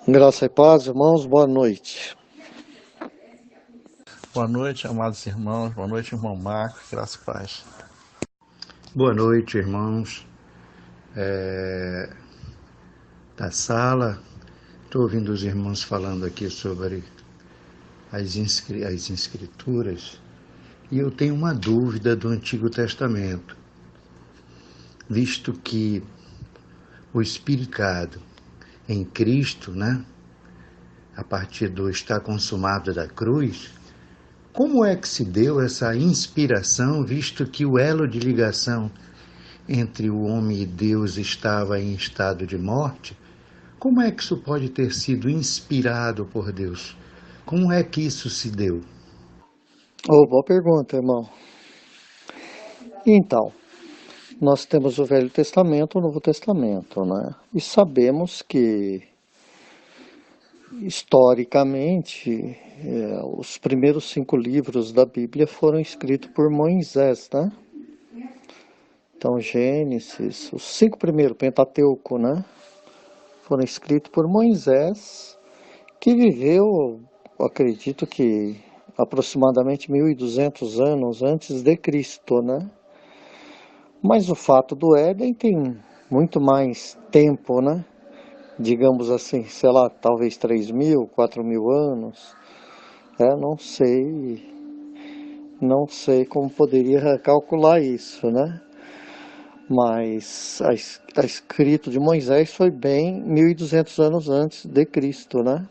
Graça e paz, irmãos, boa noite. Boa noite, amados irmãos. Boa noite, irmão Marcos. Graça e paz. Boa noite, irmãos da sala. Estou ouvindo os irmãos falando aqui sobre as escrituras e eu tenho uma dúvida do Antigo Testamento, visto que o Espírito em Cristo, a partir do está consumado da cruz, como é que se deu essa inspiração, visto que o elo de ligação entre o homem e Deus estava em estado de morte? Como é que isso pode ter sido inspirado por Deus? Como é que isso se deu? Boa pergunta, irmão. Então, nós temos o Velho Testamento e o Novo Testamento, né? E sabemos que, historicamente, os primeiros 5 livros da Bíblia foram escritos por Moisés, né? Então, Gênesis, os 5 primeiros, Pentateuco, né? Foram escritos por Moisés, que viveu, acredito que aproximadamente 1.200 anos antes de Cristo, né? Mas o fato do Éden tem muito mais tempo, né? Digamos assim, sei lá, talvez 3.000, 4.000 anos. Não sei como poderia calcular isso, né? Mas a escrito de Moisés foi bem 1.200 anos antes de Cristo, né?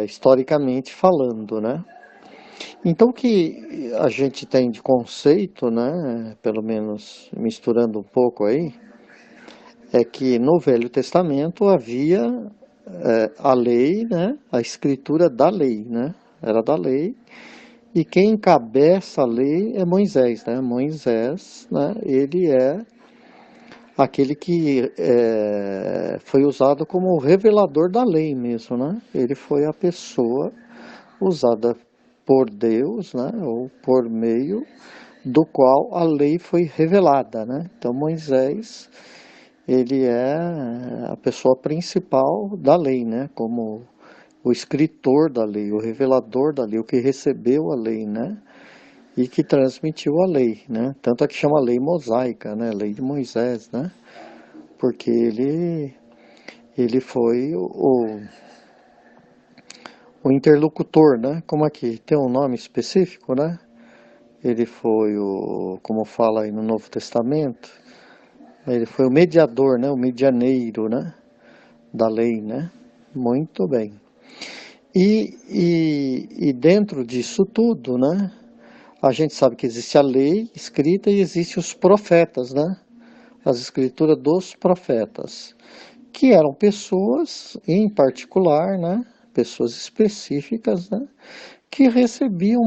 Historicamente falando, né? Então o que a gente tem de conceito, né, pelo menos misturando um pouco aí, é que no Velho Testamento havia a lei, né, a escritura da lei, né, era da lei, e quem encabeça a lei é Moisés, né, Moisés, né, ele é aquele que foi usado como revelador da lei mesmo, né, ele foi a pessoa usada por Deus, né, ou por meio do qual a lei foi revelada, né? Então Moisés, ele é a pessoa principal da lei, né? Como o escritor da lei, o revelador da lei, o que recebeu a lei, né? E que transmitiu a lei, né? Tanto é que chama lei mosaica, né? Lei de Moisés, né? Porque ele foi o interlocutor, né? Como aqui tem um nome específico, né? Ele foi como fala aí no Novo Testamento, ele foi o mediador, né? O medianeiro, né? Da lei, né? Muito bem. E dentro disso tudo, né? A gente sabe que existe a lei escrita e existe os profetas, né? As escrituras dos profetas, que eram pessoas em particular, né? Pessoas específicas, né? Que recebiam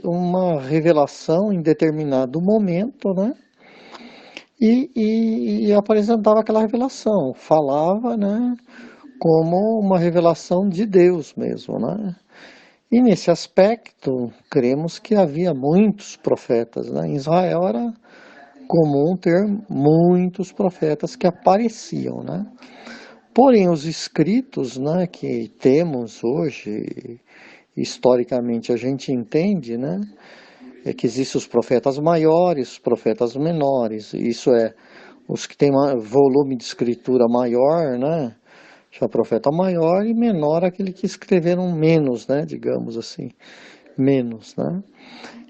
uma revelação em determinado momento, né? E apresentava aquela revelação, falava, né? Como uma revelação de Deus mesmo, né? E nesse aspecto, cremos que havia muitos profetas, né? Em Israel era comum ter muitos profetas que apareciam, né? Porém, os escritos, né, que temos hoje, historicamente a gente entende, né, é que existem os profetas maiores, os profetas menores. Isso é, os que têm volume de escritura maior, né, já profeta maior, e menor aquele que escreveram menos, né, digamos assim, menos, né.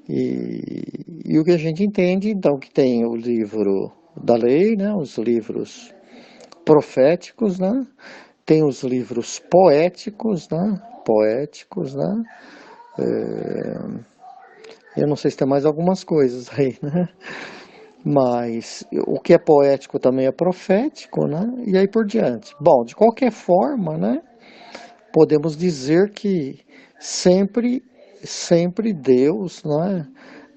E o que a gente entende, então, que tem o livro da lei, né, os livros proféticos, né, tem os livros poéticos, né, poéticos, né, eu não sei se tem mais algumas coisas aí, né, mas o que é poético também é profético, né, e aí por diante. Bom, de qualquer forma, né, podemos dizer que sempre Deus, né,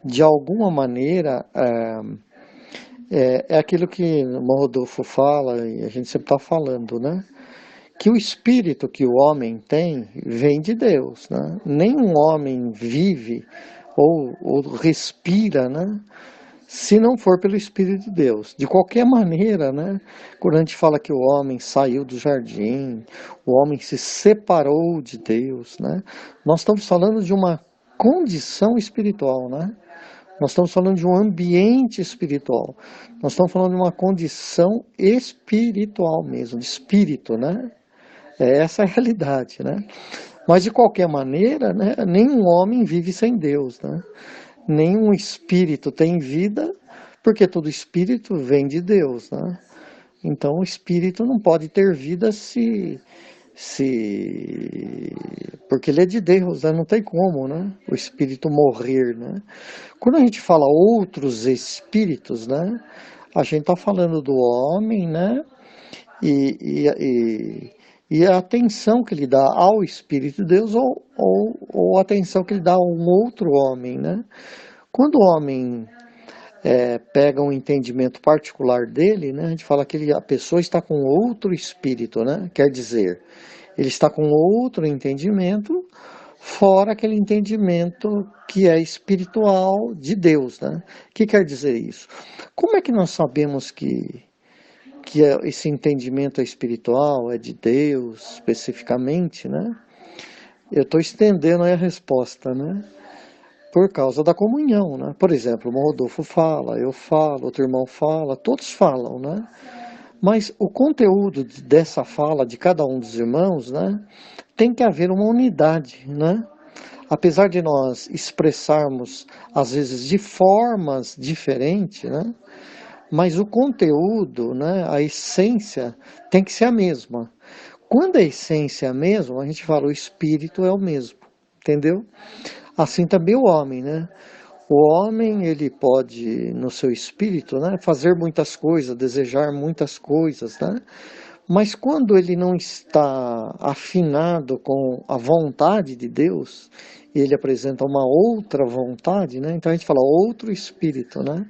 de alguma maneira, é aquilo que o Rodolfo fala, e a gente sempre está falando, né, que o espírito que o homem tem vem de Deus, né? Nenhum homem vive ou respira, né? se não for pelo Espírito de Deus. De qualquer maneira, né? Quando a gente fala que o homem saiu do jardim, o homem se separou de Deus, né? Nós estamos falando de uma condição espiritual, né? Nós estamos falando de um ambiente espiritual. Nós estamos falando de uma condição espiritual mesmo, de espírito, né? É essa a realidade, né? Mas de qualquer maneira, né, nenhum homem vive sem Deus, né? Nenhum espírito tem vida, porque todo espírito vem de Deus, né? Então o espírito não pode ter vida porque ele é de Deus, né? Não tem como, né? O espírito morrer, né? Quando a gente fala outros espíritos, né? A gente está falando do homem, né? E a atenção que ele dá ao Espírito de Deus ou a atenção que ele dá a um outro homem, né? Quando o homem pega um entendimento particular dele, né? A gente fala que a pessoa está com outro espírito, né? Quer dizer, ele está com outro entendimento fora aquele entendimento que é espiritual de Deus, né? O que quer dizer isso? Como é que nós sabemos que esse entendimento é espiritual, é de Deus, especificamente, né? Eu estou estendendo aí a resposta, né? Por causa da comunhão, né? Por exemplo, o Rodolfo fala, eu falo, outro irmão fala, todos falam, né? Mas o conteúdo dessa fala de cada um dos irmãos, né? Tem que haver uma unidade, né? Apesar de nós expressarmos, às vezes, de formas diferentes, né? Mas o conteúdo, né, a essência, tem que ser a mesma. Quando a essência é a mesma, a gente fala o espírito é o mesmo, entendeu? Assim também o homem, né? O homem, ele pode, no seu espírito, né, fazer muitas coisas, desejar muitas coisas, né? Mas quando ele não está afinado com a vontade de Deus, ele apresenta uma outra vontade, né? Então a gente fala outro espírito, né?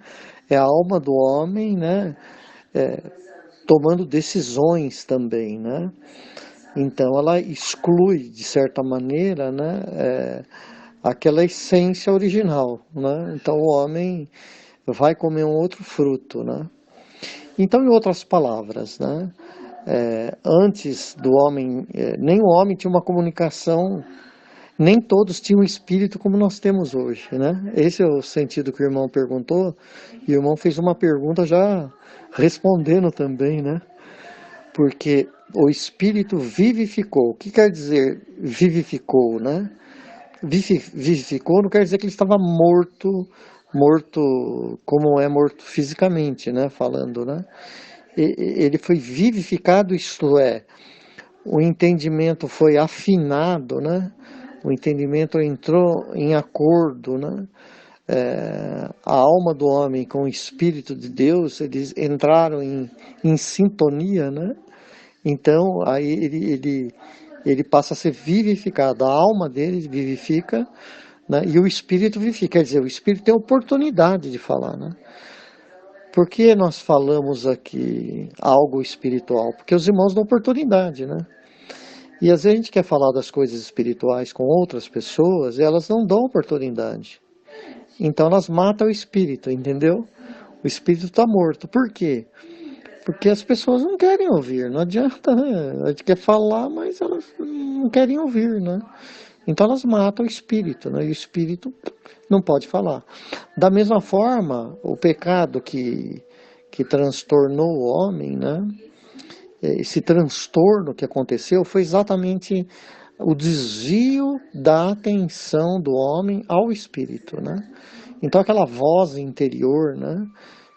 É a alma do homem, né? Tomando decisões também, né? Então ela exclui, de certa maneira, né? Aquela essência original, né? Então o homem vai comer um outro fruto, né? Então, em outras palavras, né? Antes do homem, nem o homem tinha uma comunicação, nem todos tinham espírito como nós temos hoje, né? Esse é o sentido que o irmão perguntou, e o irmão fez uma pergunta já respondendo também, né? Porque o espírito vivificou. O que quer dizer vivificou, né? Vivificou não quer dizer que ele estava morto como é morto fisicamente, né? Falando, né? Ele foi vivificado, isto é, o entendimento foi afinado, né? O entendimento entrou em acordo, né? A alma do homem com o Espírito de Deus, eles entraram em sintonia, né? Então, aí ele passa a ser vivificado, a alma dele vivifica, né? E o Espírito vivifica, quer dizer, o Espírito tem oportunidade de falar, né? Por que nós falamos aqui algo espiritual? Porque os irmãos dão oportunidade, né? E às vezes a gente quer falar das coisas espirituais com outras pessoas e elas não dão oportunidade. Então elas matam o espírito, entendeu? O espírito está morto. Por quê? Porque as pessoas não querem ouvir, não adianta, né? A gente quer falar, mas elas não querem ouvir, né? Então elas matam o espírito, né? E o espírito não pode falar. Da mesma forma, o pecado que transtornou o homem, né? Esse transtorno que aconteceu foi exatamente o desvio da atenção do homem ao espírito, né? Então aquela voz interior, né?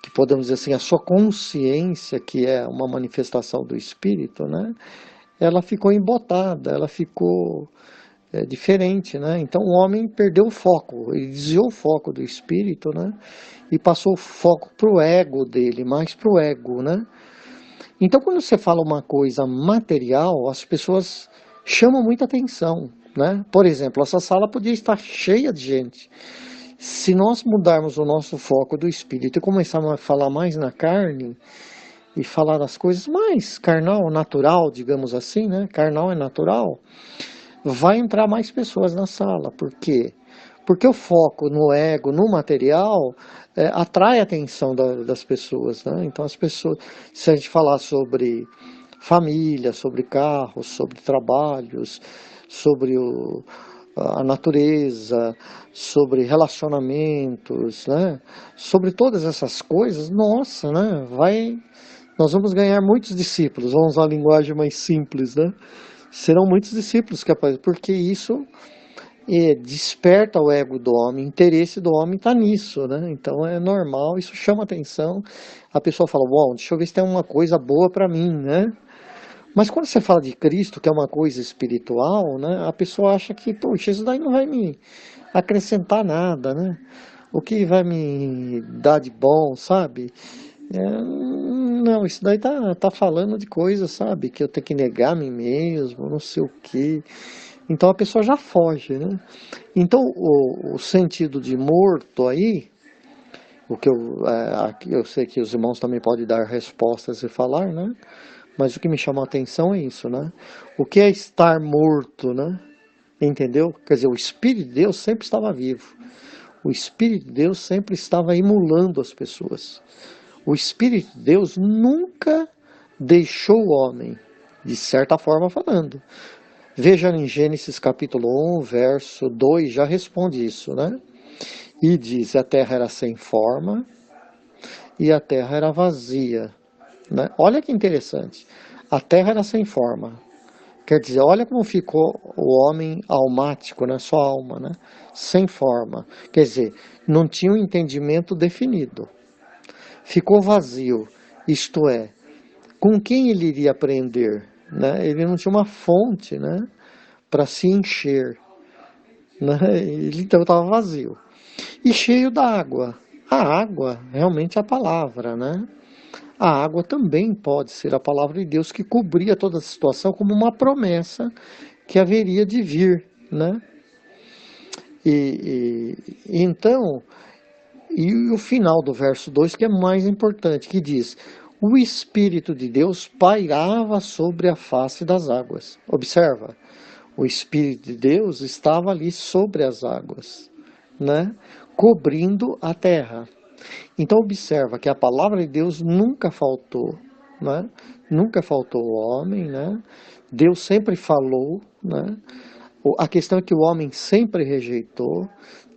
Que podemos dizer assim, a sua consciência, que é uma manifestação do espírito, né? Ela ficou embotada, ela ficou diferente, né? Então o homem perdeu o foco, ele desviou o foco do espírito, né? E passou o foco para o ego dele, mais para o ego, né? Então quando você fala uma coisa material, as pessoas chamam muita atenção, né? Por exemplo, essa sala podia estar cheia de gente. Se nós mudarmos o nosso foco do espírito e começarmos a falar mais na carne e falar das coisas mais carnal, natural, digamos assim, né? Carnal é natural. Vai entrar mais pessoas na sala. Por quê? Porque o foco no ego, no material, atrai a atenção das pessoas, né? Então as pessoas, se a gente falar sobre família, sobre carros, sobre trabalhos, sobre a natureza, sobre relacionamentos, né? Sobre todas essas coisas, nossa, né? Nós vamos ganhar muitos discípulos, vamos usar a linguagem mais simples, né? Serão muitos discípulos capazes, porque isso desperta o ego do homem, o interesse do homem está nisso, né? Então é normal, isso chama atenção. A pessoa fala, bom, deixa eu ver se tem uma coisa boa para mim, né? Mas quando você fala de Cristo, que é uma coisa espiritual, né? A pessoa acha que, poxa, isso daí não vai me acrescentar nada, né? O que vai me dar de bom, sabe? Não, isso daí tá falando de coisas, sabe? Que eu tenho que negar a mim mesmo, não sei o quê. Então a pessoa já foge, né? Então o sentido de morto aí, o que eu sei que os irmãos também podem dar respostas e falar, né? Mas o que me chamou a atenção é isso, né? O que é estar morto, né? Entendeu? Quer dizer, o Espírito de Deus sempre estava vivo. O Espírito de Deus sempre estava emulando as pessoas. O Espírito de Deus nunca deixou o homem, de certa forma falando. Veja em Gênesis capítulo 1, verso 2, já responde isso, né? E diz, a terra era sem forma e a terra era vazia, né? Olha que interessante, a terra era sem forma. Quer dizer, olha como ficou o homem almático, né? Sua alma, né? Sem forma. Quer dizer, não tinha um entendimento definido. Ficou vazio, isto é, com quem ele iria aprender? Né? Ele não tinha uma fonte, né? Para se encher. Né? Ele então estava vazio. E cheio da água. A água realmente é a palavra, né? A água também pode ser a palavra de Deus que cobria toda a situação como uma promessa que haveria de vir, né? Então, e o final do verso 2 que é mais importante, que diz, o Espírito de Deus pairava sobre a face das águas. Observa, o Espírito de Deus estava ali sobre as águas, né? Cobrindo a terra. Então observa que a palavra de Deus nunca faltou, né? Nunca faltou o homem, né? Deus sempre falou, né? A questão é que o homem sempre rejeitou.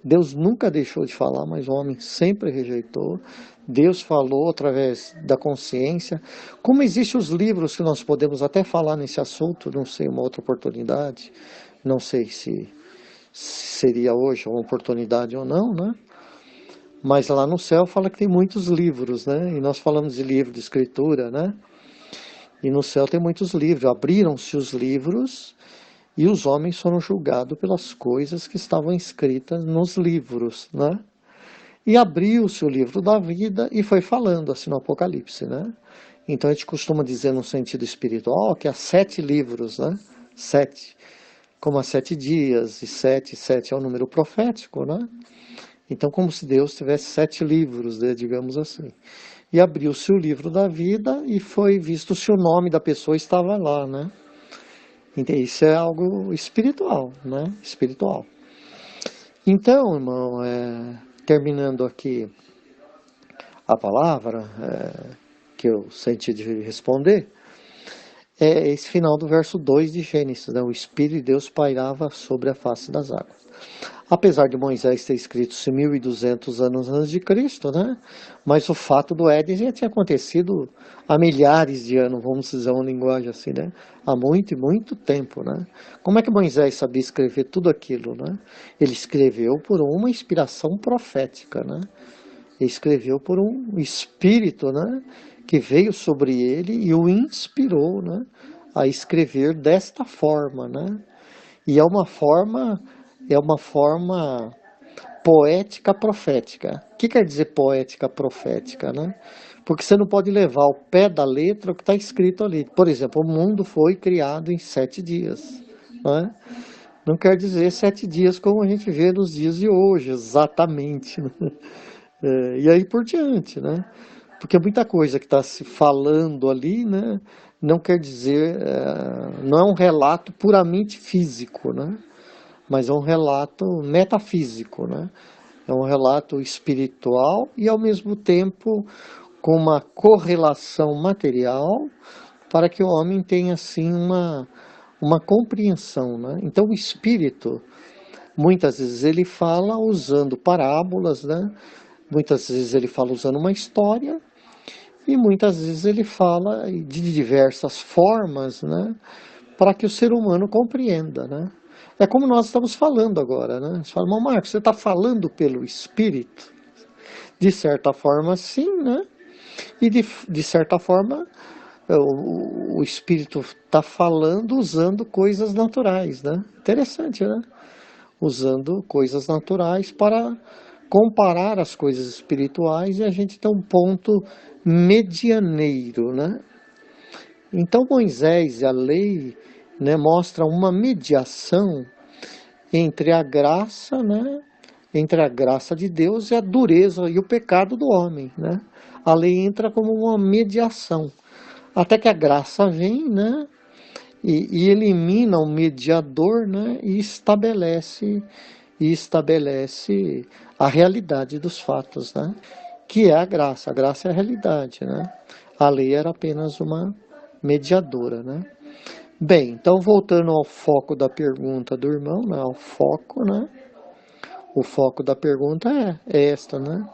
Deus nunca deixou de falar, mas o homem sempre rejeitou. Deus falou através da consciência. Como existem os livros que nós podemos até falar nesse assunto, não sei, uma outra oportunidade, não sei se seria hoje uma oportunidade ou não, né? Mas lá no céu fala que tem muitos livros, né? E nós falamos de livro de escritura, né? E no céu tem muitos livros. Abriram-se os livros e os homens foram julgados pelas coisas que estavam escritas nos livros, né? E abriu-se o livro da vida e foi falando assim no Apocalipse, né? Então a gente costuma dizer no sentido espiritual que há 7 livros, né? 7, como há 7 dias, e 7 é o número profético, né? Então como se Deus tivesse 7 livros, né? Digamos assim. E abriu-se o livro da vida e foi visto se o nome da pessoa estava lá, né? Então, isso é algo espiritual, né? Espiritual. Então, irmão, terminando aqui a palavra que eu senti de responder, é esse final do verso 2 de Gênesis, né? O Espírito de Deus pairava sobre a face das águas. Apesar de Moisés ter escrito 1.200 anos antes de Cristo, né? Mas o fato do Éden já tinha acontecido há milhares de anos, vamos dizer uma linguagem assim, né? Há muito e muito tempo, né? Como é que Moisés sabia escrever tudo aquilo, né? Ele escreveu por uma inspiração profética, né? Ele escreveu por um espírito, né? Que veio sobre ele e o inspirou, né? A escrever desta forma, né? E é uma forma poética profética. O que quer dizer poética profética, né? Porque você não pode levar ao pé da letra o que está escrito ali. Por exemplo, o mundo foi criado em 7 dias, né? Não quer dizer 7 dias como a gente vê nos dias de hoje, exatamente, né? E aí por diante, né? Porque muita coisa que está se falando ali, né? Não quer dizer, não é um relato puramente físico, né? mas é um relato metafísico, né? É um relato espiritual e, ao mesmo tempo, com uma correlação material para que o homem tenha, assim, uma compreensão, né? Então, o espírito, muitas vezes ele fala usando parábolas, né? Muitas vezes ele fala usando uma história e muitas vezes ele fala de diversas formas, né? Para que o ser humano compreenda, né? É como nós estamos falando agora, né? Você fala, Marcos, você está falando pelo Espírito? De certa forma, sim, né? E de certa forma, o Espírito está falando usando coisas naturais, né? Interessante, né? Usando coisas naturais para comparar as coisas espirituais e a gente tem um ponto medianeiro, né? Então Moisés e a lei, né, mostram uma mediação entre a graça, né, entre a graça de Deus e a dureza e o pecado do homem, né? A lei entra como uma mediação, até que a graça vem, né, e elimina o mediador, né, e estabelece a realidade dos fatos, né? Que é a graça. A graça é a realidade, né? A lei era apenas uma mediadora, né? Bem, então voltando ao foco da pergunta do irmão, né? Ao foco, né? O foco da pergunta é esta, né?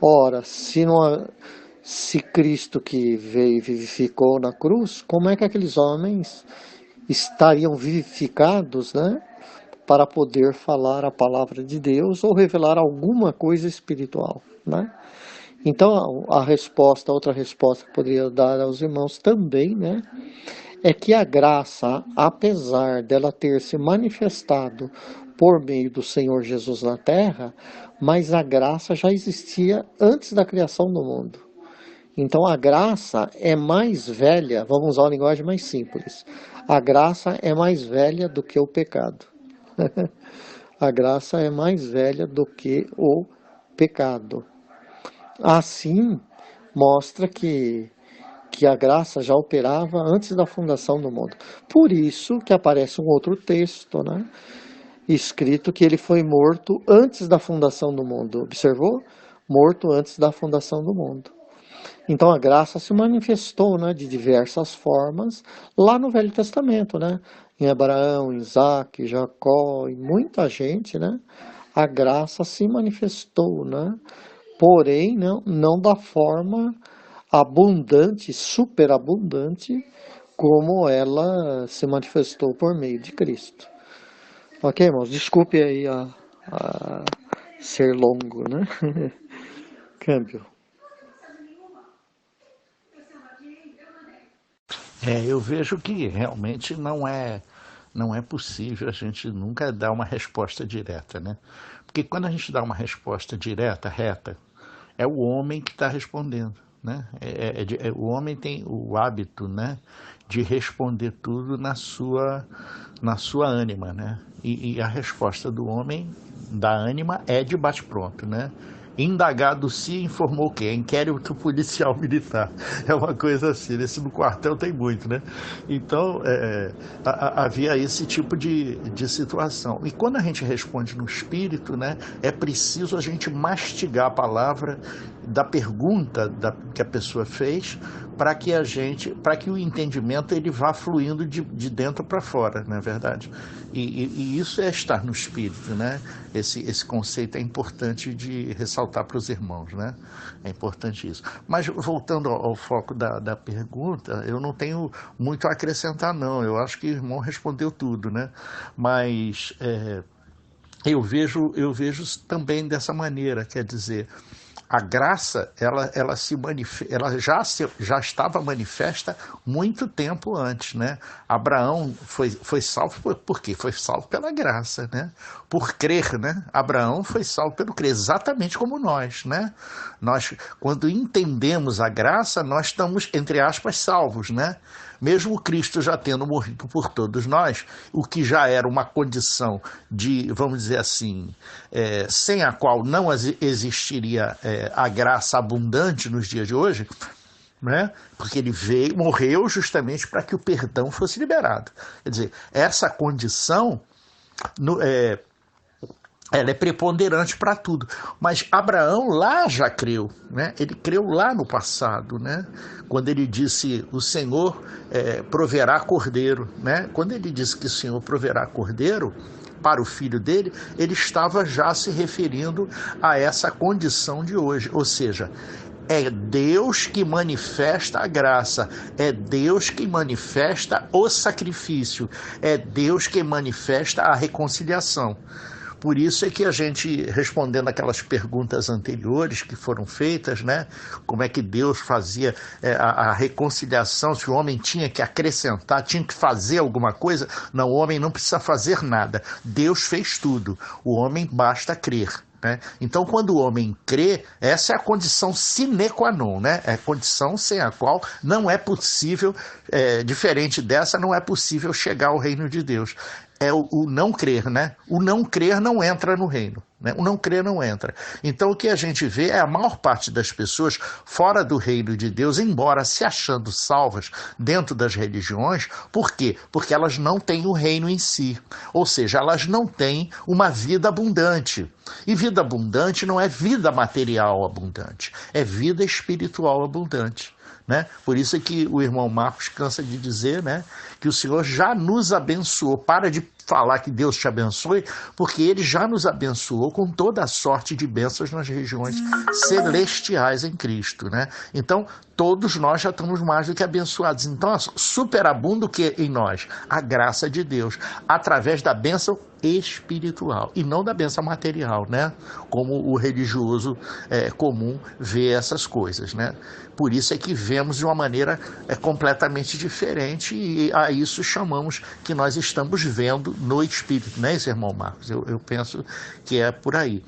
Ora, se Cristo que veio e vivificou na cruz, como é que aqueles homens estariam vivificados, né? Para poder falar a palavra de Deus ou revelar alguma coisa espiritual, né? Então, outra resposta que eu poderia dar aos irmãos também, né, é que a graça, apesar dela ter se manifestado por meio do Senhor Jesus na terra, mas a graça já existia antes da criação do mundo. Então, a graça é mais velha, vamos usar uma linguagem mais simples, a graça é mais velha do que o pecado. A graça é mais velha do que o pecado. Assim, mostra que a graça já operava antes da fundação do mundo. Por isso que aparece um outro texto, né, escrito que ele foi morto antes da fundação do mundo. Observou? Morto antes da fundação do mundo. Então a graça se manifestou, né, de diversas formas lá no Velho Testamento, né? Em Abraão, Isaac, Jacó e muita gente, né? A graça se manifestou, né? Porém, não da forma abundante, superabundante, como ela se manifestou por meio de Cristo. Ok, irmãos? Desculpe aí a ser longo, né? Câmbio. Eu vejo que realmente não é possível a gente nunca dar uma resposta direta, né? Porque quando a gente dá uma resposta direta, reta, é o homem que está respondendo, né? O homem tem o hábito, né, de responder tudo na sua ânima, né? E a resposta do homem, da ânima, é de bate-pronto, né? Indagado se informou o quê? Inquérito policial militar. É uma coisa assim, nesse no quartel tem muito, né? Então, havia esse tipo de situação. E quando a gente responde no espírito, né, é preciso a gente mastigar a palavra da pergunta que a pessoa fez, para que o entendimento ele vá fluindo de dentro para fora, não é verdade? E isso é estar no espírito, né? Esse conceito é importante de ressaltar para os irmãos, né? É importante isso. Mas voltando ao foco da pergunta, eu não tenho muito a acrescentar, não. Eu acho que o irmão respondeu tudo, né? Mas eu vejo também dessa maneira, quer dizer, a graça, ela já estava manifesta muito tempo antes, né? Abraão foi salvo por quê? Foi salvo pela graça, né? Por crer, né? Abraão foi salvo pelo crer, exatamente como nós, né? Nós, quando entendemos a graça, nós estamos, entre aspas, salvos, né? Mesmo Cristo já tendo morrido por todos nós, o que já era uma condição de, vamos dizer assim, sem a qual não existiria a graça abundante nos dias de hoje, né? Porque ele morreu justamente para que o perdão fosse liberado. Quer dizer, essa condição ela é preponderante para tudo. Mas Abraão lá já creu, né? Ele creu lá no passado, né? Quando ele disse, o Senhor proverá cordeiro, né? Quando ele disse que o Senhor proverá cordeiro para o filho dele, ele estava já se referindo a essa condição de hoje. Ou seja, é Deus que manifesta a graça, é Deus que manifesta o sacrifício, é Deus que manifesta a reconciliação. Por isso é que a gente, respondendo aquelas perguntas anteriores que foram feitas, né? Como é que Deus fazia a reconciliação, se o homem tinha que acrescentar, tinha que fazer alguma coisa? Não, o homem não precisa fazer nada. Deus fez tudo. O homem basta crer. Né? Então, quando o homem crê, essa é a condição sine qua non, né? É a condição sem a qual não é possível, diferente dessa, não é possível chegar ao reino de Deus. É o não crer, né? O não crer não entra no reino, né? O não crer não entra. Então, o que a gente vê é a maior parte das pessoas fora do reino de Deus, embora se achando salvas dentro das religiões. Por quê? Porque elas não têm o reino em si. Ou seja, elas não têm uma vida abundante. E vida abundante não é vida material abundante, é vida espiritual abundante. Né? Por isso é que o irmão Marcos cansa de dizer, né, que o Senhor já nos abençoou. Para de falar que Deus te abençoe, porque Ele já nos abençoou com toda a sorte de bênçãos nas regiões celestiais em Cristo. Né? Então, todos nós já estamos mais do que abençoados. Então, superabunda o que em nós? A graça de Deus, através da bênção espiritual e não da bênção material, né? Como o religioso comum vê essas coisas, né? Por isso é que vemos de uma maneira completamente diferente, e a isso chamamos que nós estamos vendo no Espírito, né, esse irmão Marcos? Eu penso que é por aí.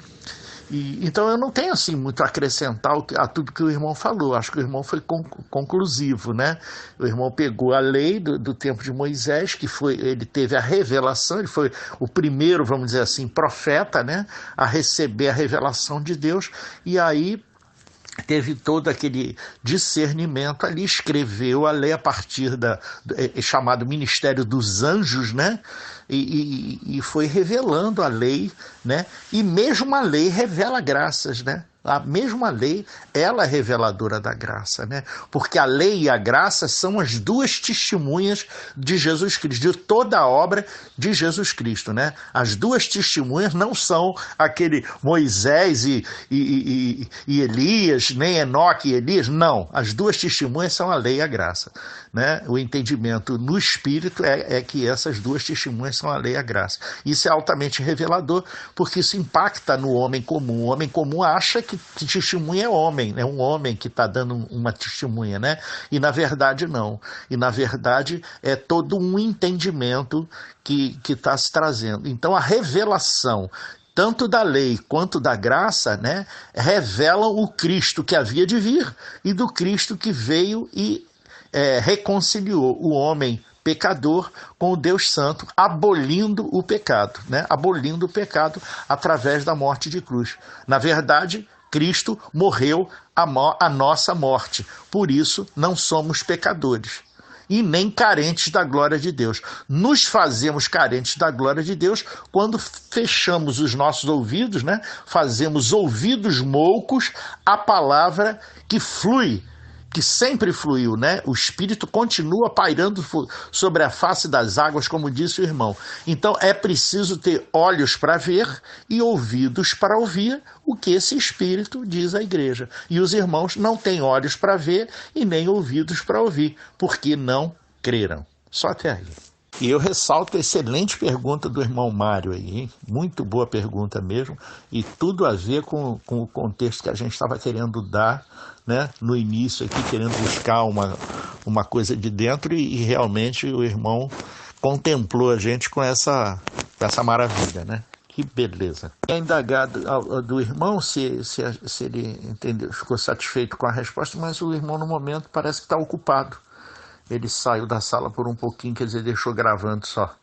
Então eu não tenho assim muito a acrescentar a tudo que o irmão falou. Acho que o irmão foi conclusivo, né? O irmão pegou a lei do tempo de Moisés, ele teve a revelação, ele foi o primeiro, vamos dizer assim, profeta, né, a receber a revelação de Deus, e aí teve todo aquele discernimento ali, escreveu a lei a partir chamado Ministério dos Anjos, né? E foi revelando a lei, né? E mesmo a lei revela graças, né? A mesma lei, ela é reveladora da graça, né? Porque a lei e a graça são as duas testemunhas de Jesus Cristo, de toda a obra de Jesus Cristo, né? As duas testemunhas não são aquele Moisés e Elias, nem Enoque e Elias, não. As duas testemunhas são a lei e a graça, né? O entendimento no Espírito é que essas duas testemunhas são a lei e a graça. Isso é altamente revelador, porque isso impacta no homem comum. O homem comum acha que testemunha é homem, é um homem que está dando uma testemunha, né? E na verdade não. E na verdade é todo um entendimento que está se trazendo. Então a revelação tanto da lei quanto da graça, né, revelam o Cristo que havia de vir e do Cristo que veio e reconciliou o homem pecador com o Deus Santo, abolindo o pecado, né? Abolindo o pecado através da morte de cruz. Na verdade, Cristo morreu a nossa morte, por isso não somos pecadores e nem carentes da glória de Deus. Nos fazemos carentes da glória de Deus quando fechamos os nossos ouvidos, né? Fazemos ouvidos moucos à palavra que flui, que sempre fluiu, né? O Espírito continua pairando sobre a face das águas, como disse o irmão. Então é preciso ter olhos para ver e ouvidos para ouvir o que esse Espírito diz à igreja. E os irmãos não têm olhos para ver e nem ouvidos para ouvir, porque não creram. Só até aí. E eu ressalto a excelente pergunta do irmão Mário aí, hein? Muito boa pergunta mesmo, e tudo a ver com o contexto que a gente estava querendo dar, né, no início aqui, querendo buscar uma coisa de dentro, e realmente o irmão contemplou a gente com essa maravilha, né? Que beleza. É indagado do irmão se ele entendeu, ficou satisfeito com a resposta, mas o irmão no momento parece que está ocupado. Ele saiu da sala por um pouquinho, quer dizer, deixou gravando só.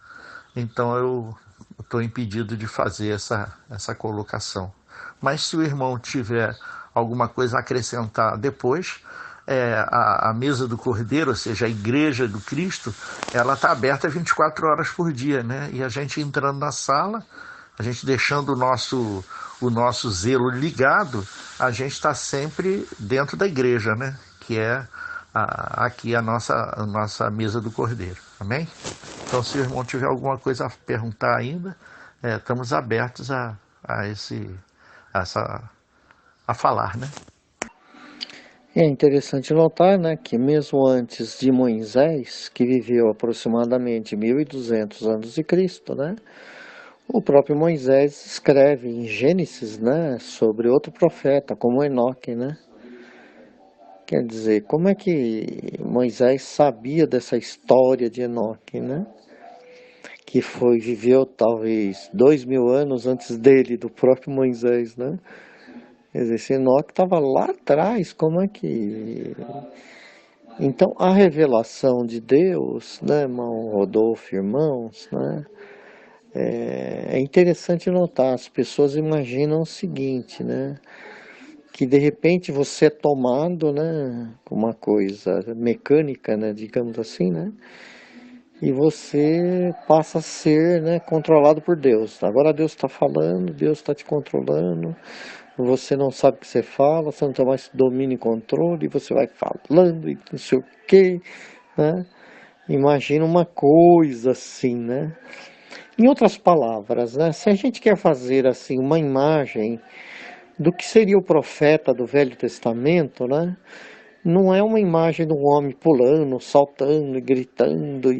Então eu estou impedido de fazer essa colocação. Mas se o irmão tiver alguma coisa a acrescentar depois, a mesa do Cordeiro, ou seja, a igreja do Cristo, ela está aberta 24 horas por dia, né? E a gente entrando na sala, a gente deixando o nosso zelo ligado, a gente está sempre dentro da igreja, né? Que é aqui a nossa mesa do Cordeiro. Amém? Então, se o irmão tiver alguma coisa a perguntar ainda, estamos abertos a falar, né? É interessante notar, né, que mesmo antes de Moisés, que viveu aproximadamente 1200 anos de Cristo, né, o próprio Moisés escreve em Gênesis, né, sobre outro profeta, como Enoque, né? Quer dizer, como é que Moisés sabia dessa história de Enoque, né? Que viveu talvez 2000 anos antes dele, do próprio Moisés, né? Quer dizer, esse Enoque estava lá atrás, como é que... Então, a revelação de Deus, né, irmão Rodolfo, irmãos, né? É interessante notar, as pessoas imaginam o seguinte, né? Que de repente você é tomado, né, com uma coisa mecânica, né, digamos assim, né? E você passa a ser, né, controlado por Deus. Agora Deus está falando, Deus está te controlando, você não sabe o que você fala, você não tem mais domínio e controle, você vai falando e não sei o quê, né? Imagina uma coisa assim, né? Em outras palavras, né, se a gente quer fazer assim uma imagem do que seria o profeta do Velho Testamento, né? Não é uma imagem de um homem pulando, saltando e gritando.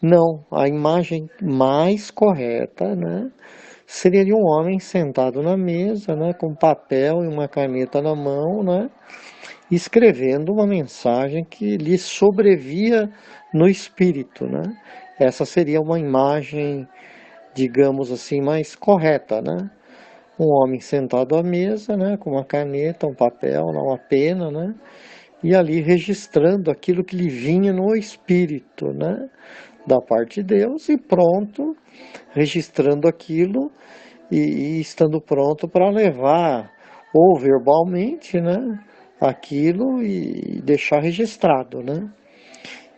Não, a imagem mais correta, né, seria de um homem sentado na mesa, né, com papel e uma caneta na mão, né, escrevendo uma mensagem que lhe sobrevia no espírito, né. Essa seria uma imagem, digamos assim, mais correta, né. Um homem sentado à mesa, né, com uma caneta, um papel, uma pena, né, e ali registrando aquilo que lhe vinha no espírito, né, da parte de Deus, e pronto, registrando aquilo e estando pronto para levar ou verbalmente, né, aquilo e deixar registrado, né.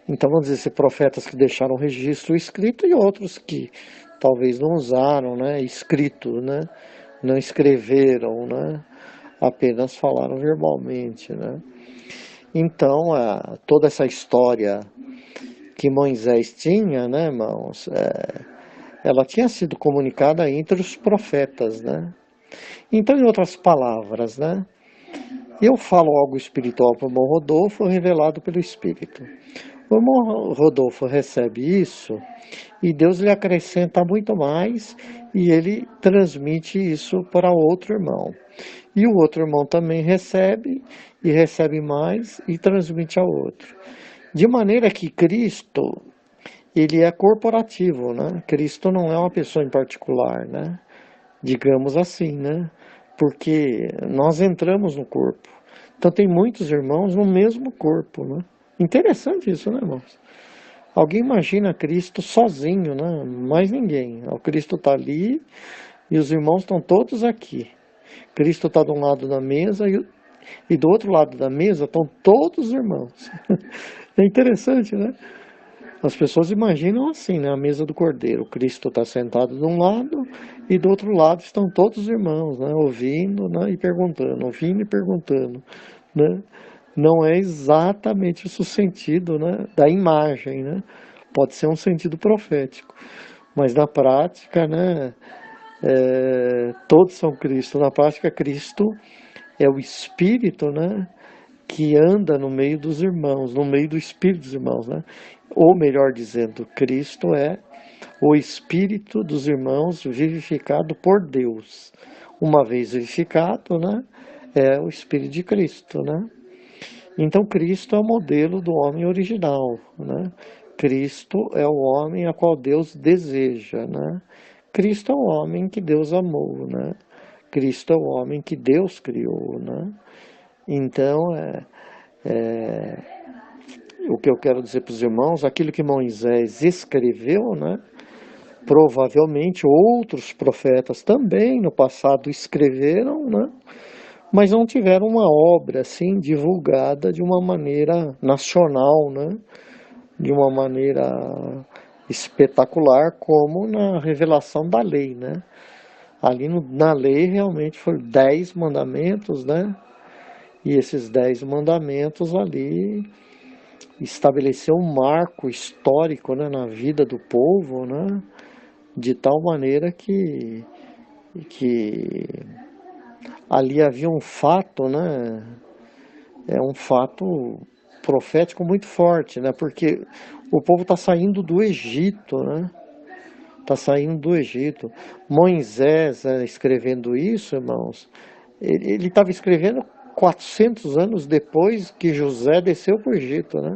Então vamos dizer, profetas que deixaram registro escrito e outros que talvez não usaram, né, escrito, né, não escreveram, né, apenas falaram verbalmente, né. Então, toda essa história que Moisés tinha, né, irmãos, ela tinha sido comunicada entre os profetas, né. Então, em outras palavras, né, eu falo algo espiritual para o irmão Rodolfo, revelado pelo Espírito. O irmão Rodolfo recebe isso e Deus lhe acrescenta muito mais e ele transmite isso para outro irmão. E o outro irmão também recebe e recebe mais e transmite ao outro. De maneira que Cristo, ele é corporativo, né? Cristo não é uma pessoa em particular, né? Digamos assim, né? Porque nós entramos no corpo. Então tem muitos irmãos no mesmo corpo, né? Interessante isso, né, irmãos? Alguém imagina Cristo sozinho, né? Mais ninguém. O Cristo está ali e os irmãos estão todos aqui. Cristo está de um lado da mesa e do outro lado da mesa estão todos os irmãos. É interessante, né? As pessoas imaginam assim, né? A mesa do Cordeiro. Cristo está sentado de um lado e do outro lado estão todos os irmãos, né? Ouvindo, né? E perguntando, ouvindo e perguntando, né? Não é exatamente esse o sentido, né, da imagem, né? Pode ser um sentido profético, mas na prática, né, todos são Cristo. Na prática, Cristo é o Espírito, né, que anda no meio dos irmãos, no meio do Espírito dos irmãos, né? Ou melhor dizendo, Cristo é o Espírito dos irmãos vivificado por Deus. Uma vez vivificado, né, é o Espírito de Cristo, né? Então Cristo é o modelo do homem original, né? Cristo é o homem a qual Deus deseja, né? Cristo é o homem que Deus amou, né? Cristo é o homem que Deus criou, né? Então, o que eu quero dizer para os irmãos, aquilo que Moisés escreveu, né? Provavelmente outros profetas também no passado escreveram, né? mas não tiveram uma obra assim divulgada de uma maneira nacional, né? De uma maneira espetacular, como na revelação da lei, né? Ali na lei realmente foram 10 mandamentos, né? E esses 10 mandamentos ali estabeleceu um marco histórico, né, na vida do povo, né? De tal maneira que ali havia um fato, né? É um fato profético muito forte, né? Porque o povo está saindo do Egito, né? Está saindo do Egito. Moisés, escrevendo isso, irmãos, ele estava escrevendo 400 anos depois que José desceu para o Egito, né?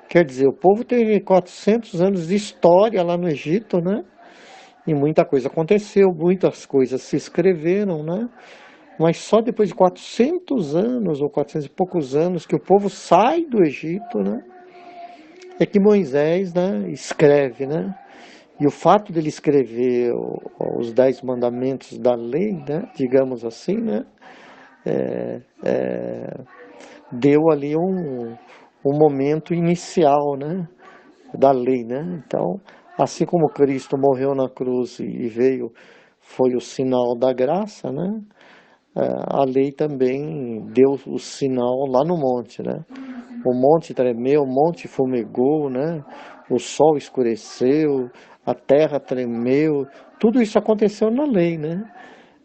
Quer dizer, o povo teve 400 anos de história lá no Egito, né? E muita coisa aconteceu, muitas coisas se escreveram, né? Mas só depois de 400 anos, ou 400 e poucos anos, que o povo sai do Egito, né? É que Moisés, né, escreve, né? E o fato dele escrever os 10 mandamentos da lei, né, digamos assim, né, deu ali um momento inicial, né, da lei, né? Então, assim como Cristo morreu na cruz e veio, foi o sinal da graça, né? A lei também deu o sinal lá no monte, né? O monte tremeu, o monte fumegou, né? O sol escureceu, a terra tremeu, tudo isso aconteceu na lei, né?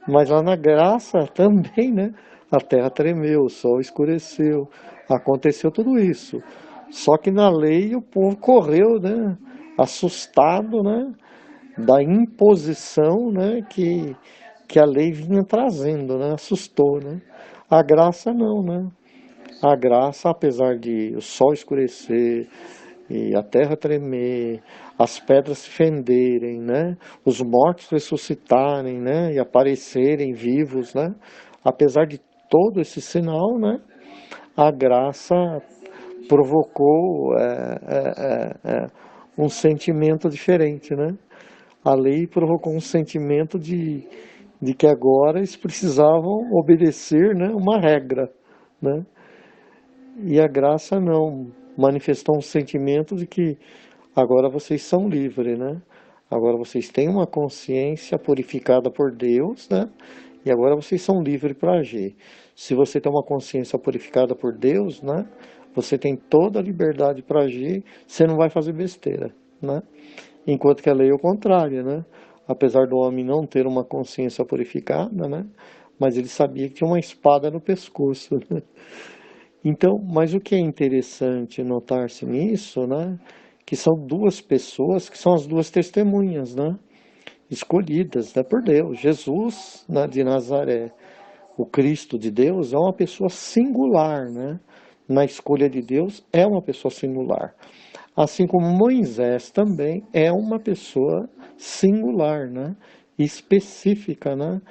Mas lá na graça também, né? A terra tremeu, o sol escureceu, aconteceu tudo isso. Só que na lei o povo correu, né? Assustado, né? Da imposição, né? Que a lei vinha trazendo, né? Assustou, né? A graça não, né? A graça, apesar de o sol escurecer e a terra tremer, as pedras se fenderem, né? Os mortos ressuscitarem, né? E aparecerem vivos, né? Apesar de todo esse sinal, né? A graça provocou um sentimento diferente, né? A lei provocou um sentimento de que agora eles precisavam obedecer, né? Uma regra, né? E a graça não, manifestou um sentimento de que agora vocês são livres, né? Agora vocês têm uma consciência purificada por Deus, né? E agora vocês são livres para agir. Se você tem uma consciência purificada por Deus, né? Você tem toda a liberdade para agir, você não vai fazer besteira, né? Enquanto que a lei é o contrário, né? Apesar do homem não ter uma consciência purificada, né? Mas ele sabia que tinha uma espada no pescoço, né? Então, mas o que é interessante notar-se nisso, né? Que são duas pessoas que são as duas testemunhas, né? Escolhidas, né, por Deus. Jesus, né, de Nazaré, o Cristo de Deus, é uma pessoa singular, né? Na escolha de Deus é uma pessoa singular. Assim como Moisés também é uma pessoa singular, né? Específica, né?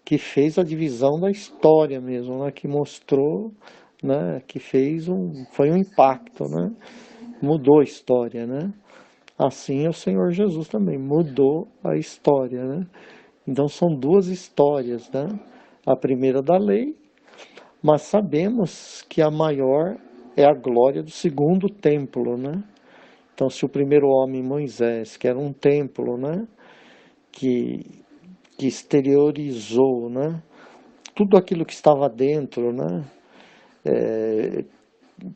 Que fez a divisão da história mesmo, né? Que mostrou, né? Que foi um impacto, né? Mudou a história, né? Assim é o Senhor Jesus também, mudou a história, né? Então são duas histórias, né? A primeira da lei, mas sabemos que a maior é a glória do segundo templo, né? Então, se o primeiro homem, Moisés, que era um templo, né? Que exteriorizou, né? Tudo aquilo que estava dentro, né?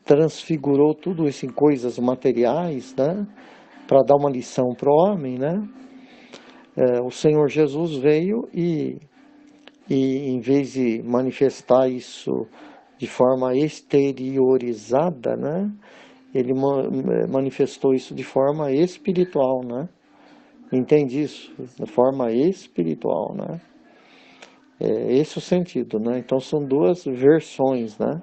Transfigurou tudo isso em coisas materiais, né? Para dar uma lição para o homem, né? O Senhor Jesus veio e em vez de manifestar isso de forma exteriorizada, né? Ele manifestou isso de forma espiritual, né? Entende isso? De forma espiritual, né? Esse é o sentido, né? Então são duas versões, né?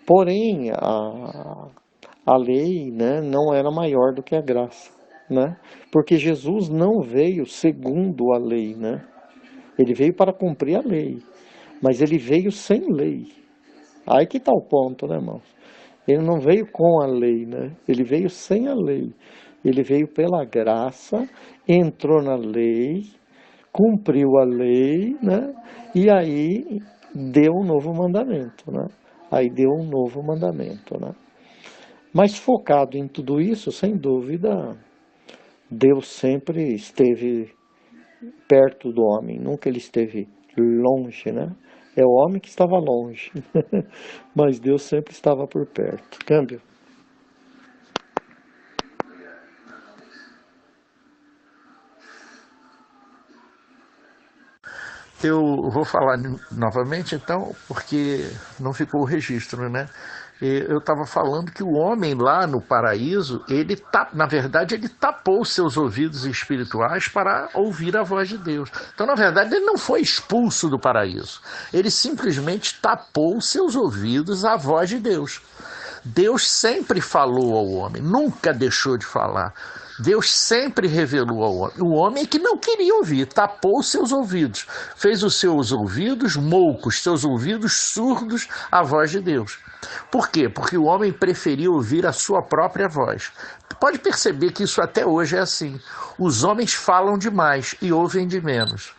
Porém, a lei, né, não era maior do que a graça, né? Porque Jesus não veio segundo a lei, né? Ele veio para cumprir a lei, mas ele veio sem lei. Aí que está o ponto, né, irmãos? Ele não veio com a lei, né? Ele veio sem a lei. Ele veio pela graça, entrou na lei, cumpriu a lei, né? E aí deu um novo mandamento, né? Aí deu um novo mandamento, né? Mas focado em tudo isso, sem dúvida, Deus sempre esteve perto do homem, nunca ele esteve longe, né? É o homem que estava longe, mas Deus sempre estava por perto. Câmbio. Eu vou falar novamente, então, porque não ficou o registro, né? Eu estava falando que o homem lá no paraíso, na verdade, ele tapou seus ouvidos espirituais para ouvir a voz de Deus. Então, na verdade, ele não foi expulso do paraíso. Ele simplesmente tapou seus ouvidos à voz de Deus. Deus sempre falou ao homem, nunca deixou de falar. Deus sempre revelou ao homem. O homem é que não queria ouvir, tapou os seus ouvidos, fez os seus ouvidos moucos, seus ouvidos surdos à voz de Deus. Por quê? Porque o homem preferia ouvir a sua própria voz. Pode perceber que isso até hoje é assim. Os homens falam demais e ouvem de menos.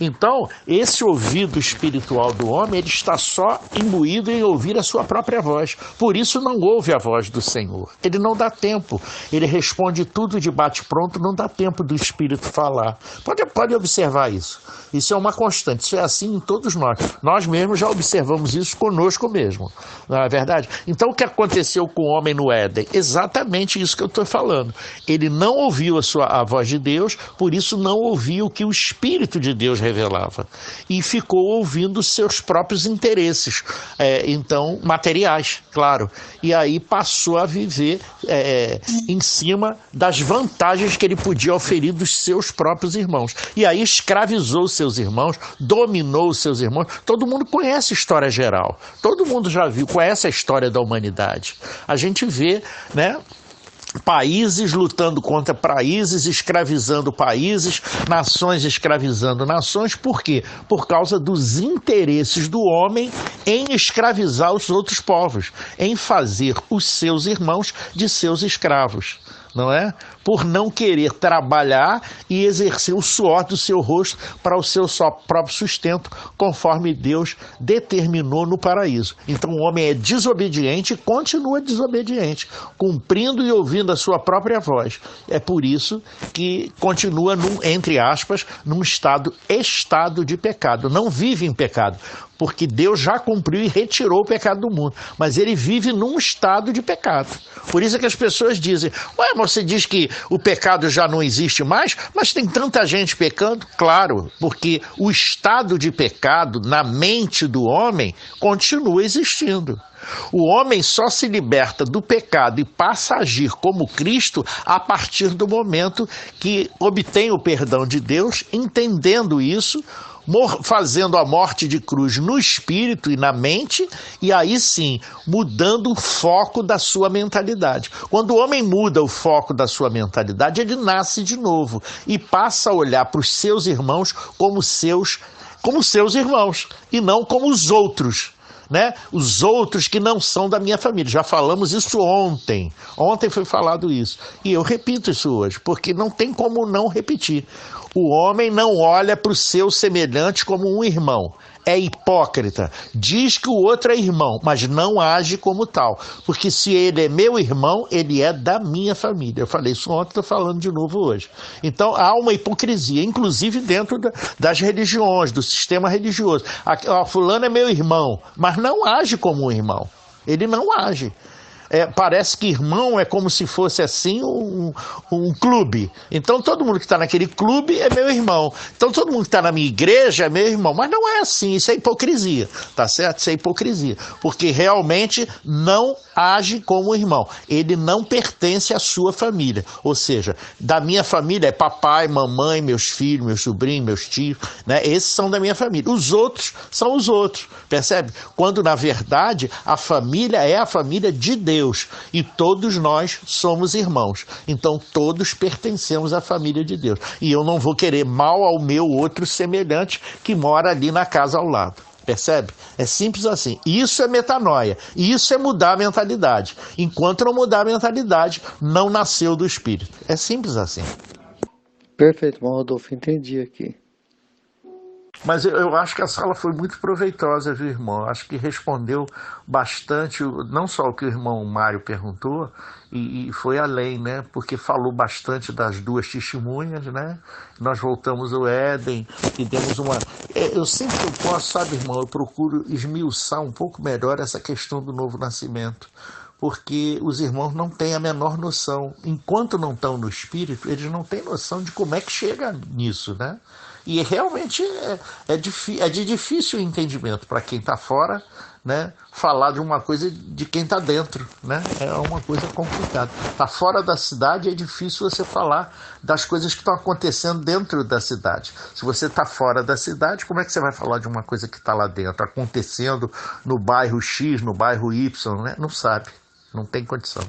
Então, esse ouvido espiritual do homem, ele está só imbuído em ouvir a sua própria voz. Por isso não ouve a voz do Senhor. Ele não dá tempo. Ele responde tudo de bate-pronto, não dá tempo do Espírito falar. Pode observar isso. Isso é uma constante. Isso é assim em todos nós. Nós mesmos já observamos isso conosco mesmo. Não é verdade? Então, o que aconteceu com o homem no Éden? Exatamente isso que eu estou falando. Ele não ouviu a voz de Deus, por isso não ouviu o que o Espírito de Deus revelava. E ficou ouvindo seus próprios interesses, então, materiais, claro. E aí passou a viver em cima das vantagens que ele podia oferir dos seus próprios irmãos. E aí escravizou seus irmãos, dominou seus irmãos. Todo mundo conhece a história geral. Todo mundo já viu, conhece a história da humanidade. A gente vê, né? Países lutando contra países, escravizando países, nações escravizando nações. Por quê? Por causa dos interesses do homem em escravizar os outros povos, em fazer os seus irmãos de seus escravos. Não é? Por não querer trabalhar e exercer o suor do seu rosto para o seu próprio sustento, conforme Deus determinou no paraíso. Então o homem é desobediente e continua desobediente, cumprindo e ouvindo a sua própria voz. É por isso que continua, entre aspas, num estado de pecado. Não vive em pecado, porque Deus já cumpriu e retirou o pecado do mundo. Mas ele vive num estado de pecado. Por isso é que as pessoas dizem, ué, mas você diz que o pecado já não existe mais, mas tem tanta gente pecando? Claro, porque o estado de pecado na mente do homem continua existindo. O homem só se liberta do pecado e passa a agir como Cristo a partir do momento que obtém o perdão de Deus, entendendo isso, fazendo a morte de cruz no espírito e na mente, e aí sim, mudando o foco da sua mentalidade. Quando o homem muda o foco da sua mentalidade, ele nasce de novo e passa a olhar para os seus irmãos como seus irmãos, e não como os outros. Né? Os outros que não são da minha família. Já falamos isso ontem. Ontem foi falado isso. E eu repito isso hoje, porque não tem como não repetir. O homem não olha para o seu semelhante como um irmão. É hipócrita. Diz que o outro é irmão, mas não age como tal. Porque se ele é meu irmão, ele é da minha família. Eu falei isso ontem, estou falando de novo hoje. Então há uma hipocrisia, inclusive dentro das religiões, do sistema religioso. Fulano é meu irmão, mas não age como um irmão. Ele não age. Parece que irmão é como se fosse assim um clube. Então todo mundo que está naquele clube é meu irmão. Então todo mundo que está na minha igreja é meu irmão. Mas não é assim, isso é hipocrisia, tá certo? Isso é hipocrisia, porque realmente não age como irmão. Ele não pertence à sua família. Ou seja, da minha família é papai, mamãe, meus filhos, meus sobrinhos, meus tios, né? Esses são da minha família. Os outros são os outros, percebe? Quando na verdade a família é a família de Deus. E todos nós somos irmãos. Então todos pertencemos à família de Deus. E eu não vou querer mal ao meu outro semelhante que mora ali na casa ao lado. Percebe? É simples assim. Isso é metanoia. Isso é mudar a mentalidade. Enquanto não mudar a mentalidade, não nasceu do Espírito. É simples assim. Perfeito, Rodolfo, entendi aqui. Mas eu acho que a sala foi muito proveitosa, viu, irmão? Acho que respondeu bastante, não só o que o irmão Mário perguntou, e foi além, né? Porque falou bastante das duas testemunhas, né? Nós voltamos ao Éden e demos uma... Eu sempre que eu posso, sabe, irmão, eu procuro esmiuçar um pouco melhor essa questão do novo nascimento, porque os irmãos não têm a menor noção. Enquanto não estão no espírito, eles não têm noção de como é que chega nisso, né? E realmente é de difícil entendimento para quem está fora, né? Falar de uma coisa de quem está dentro, né? É uma coisa complicada. Está fora da cidade, é difícil você falar das coisas que estão acontecendo dentro da cidade. Se você está fora da cidade, como é que você vai falar de uma coisa que está lá dentro, acontecendo no bairro X, no bairro Y, né? Não sabe, não tem condição.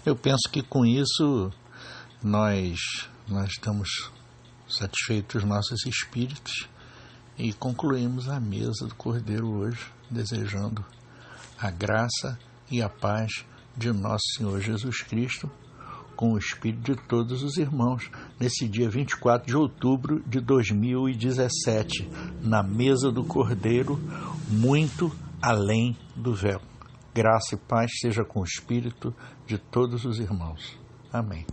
Eu penso que com isso nós estamos satisfeitos os nossos espíritos e concluímos a mesa do Cordeiro hoje, desejando a graça e a paz de nosso Senhor Jesus Cristo com o espírito de todos os irmãos, nesse dia 24 de outubro de 2017, na mesa do Cordeiro, muito além do véu. Graça e paz seja com o espírito de todos os irmãos. Amém.